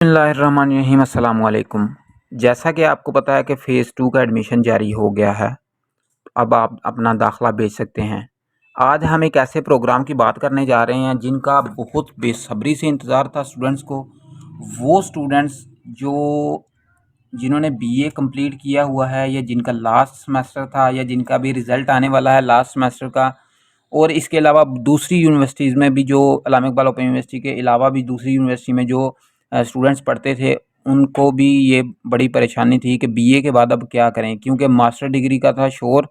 बिस्मिल्लाहिर्रहमानिर्रहीम। अस्सलाम वालेकुम। जैसा कि आपको पता है कि फ़ेज़ 2 का एडमिशन जारी हो गया है। अब आप अपना दाखिला भेज सकते हैं। आज हम एक ऐसे प्रोग्राम की बात करने जा रहे हैं जिनका बहुत बेसब्री से इंतज़ार था स्टूडेंट्स को। वो स्टूडेंट्स जो जिन्होंने बीए कंप्लीट किया हुआ है या जिनका लास्ट सेमेस्टर था या जिनका भी रिज़ल्ट आने वाला है लास्ट सेमेस्टर का, और इसके अलावा दूसरी यूनिवर्सिटीज़ में भी जो अल्लामा इक़बाल ओपन यूनिवर्सिटी के अलावा भी दूसरी यूनिवर्सिटी में जो स्टूडेंट्स पढ़ते थे, उनको भी ये बड़ी परेशानी थी कि बीए के बाद अब क्या करें, क्योंकि मास्टर डिग्री का था शोर,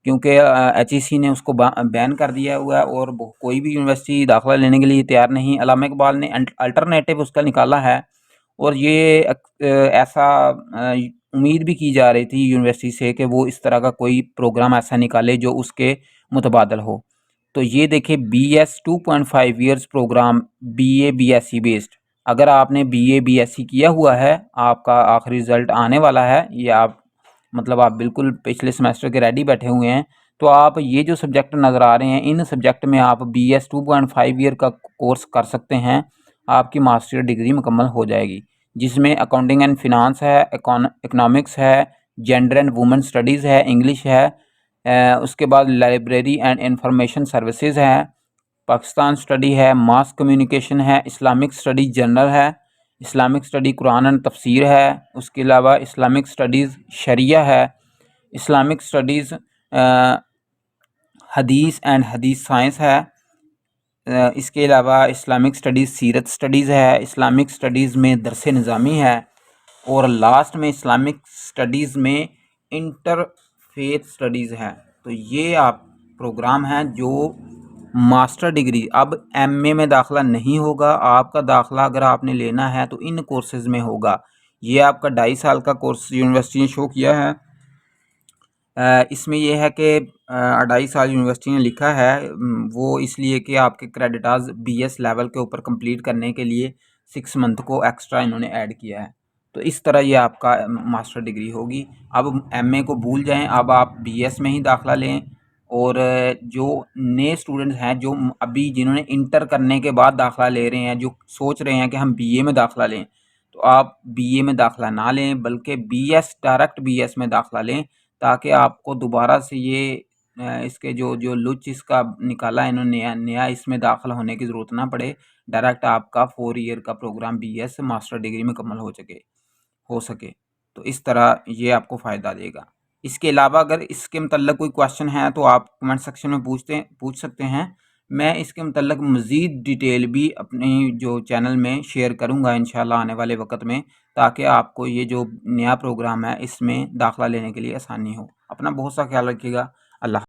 क्योंकि एचईसी ने उसको बैन कर दिया हुआ है और कोई भी यूनिवर्सिटी दाखिला लेने के लिए तैयार नहीं। अल्लामा इक़बाल ने अल्टरनेटिव उसका निकाला है और ये ऐसा उम्मीद भी की जा रही थी यूनिवर्सिटी से कि वो इस तरह का कोई प्रोग्राम ऐसा निकाले जो उसके मुतबादल हो। तो ये देखिए BS 2.5 years programme BA BSc based. अगर आपने BA BSc किया हुआ है, आपका आखिरी रिज़ल्ट आने वाला है, या आप बिल्कुल पिछले सेमेस्टर के रेडी बैठे हुए हैं, तो आप ये जो सब्जेक्ट नज़र आ रहे हैं, इन सब्जेक्ट में आप BS 2.5 ईयर का कोर्स कर सकते हैं। आपकी मास्टर डिग्री मुकम्मल हो जाएगी, जिसमें अकाउंटिंग एंड फिनांस है, इकोनॉमिक्स है, जेंडर एंड वुमेन स्टडीज़ है, इंग्लिश है, उसके बाद लाइब्रेरी एंड इंफॉर्मेशन सर्विसेज है, पाकिस्तान स्टडी है, मास कम्युनिकेशन है, इस्लामिक स्टडी जनरल है, इस्लामिक स्टडी कुरान एंड तफसीर है, उसके अलावा इस्लामिक स्टडीज़ शरिया है, इस्लामिक स्टडीज़ हदीस एंड हदीस साइंस है, इसके अलावा इस्लामिक स्टडीज़ सीरत स्टडीज़ है, इस्लामिक स्टडीज़ में दरस निज़ामी है, और लास्ट में इस्लामिक स्टडीज़ में इंटरफेथ स्टडीज़ है। तो ये आप प्रोग्राम हैं जो मास्टर डिग्री, अब एमए में दाखिला नहीं होगा, आपका दाखिला अगर आपने लेना है तो इन कोर्सेज में होगा। ये आपका 2.5 साल का कोर्स यूनिवर्सिटी ने शो किया है। इसमें यह है कि 2.5 साल यूनिवर्सिटी ने लिखा है, वो इसलिए कि आपके क्रेडिटाज BS लेवल के ऊपर कंप्लीट करने के लिए 6 मंथ को एक्स्ट्रा इन्होंने ऐड किया है। तो इस तरह ये आपका मास्टर डिग्री होगी। अब एमए को भूल जाएं, अब आप BS में ही दाखिला लें। और जो नए स्टूडेंट्स हैं जो अभी जिन्होंने इंटर करने के बाद दाखिला ले रहे हैं, जो सोच रहे हैं कि हम BA में दाखिला लें, तो आप BA में दाखिला ना लें, बल्कि डायरेक्ट BS में दाखिला लें, ताकि आपको दोबारा से ये इसके जो लुच इसका निकाला है इन्होंने नया इसमें दाखिला होने की ज़रूरत ना पड़े। डायरेक्ट आपका 4 ईयर का प्रोग्राम BS मास्टर डिग्री में मुकम्मल हो सके। तो इस तरह ये आपको फ़ायदा देगा। इसके अलावा अगर इसके मतलब कोई क्वेश्चन है तो आप कमेंट सेक्शन में पूछ सकते हैं। मैं इसके मतलब मज़ीद डिटेल भी अपनी जो चैनल में शेयर करूंगा इंशाल्लाह आने वाले वक्त में, ताकि आपको ये जो नया प्रोग्राम है इसमें दाखिला लेने के लिए आसानी हो। अपना बहुत सा ख्याल रखिएगा। अल्लाह।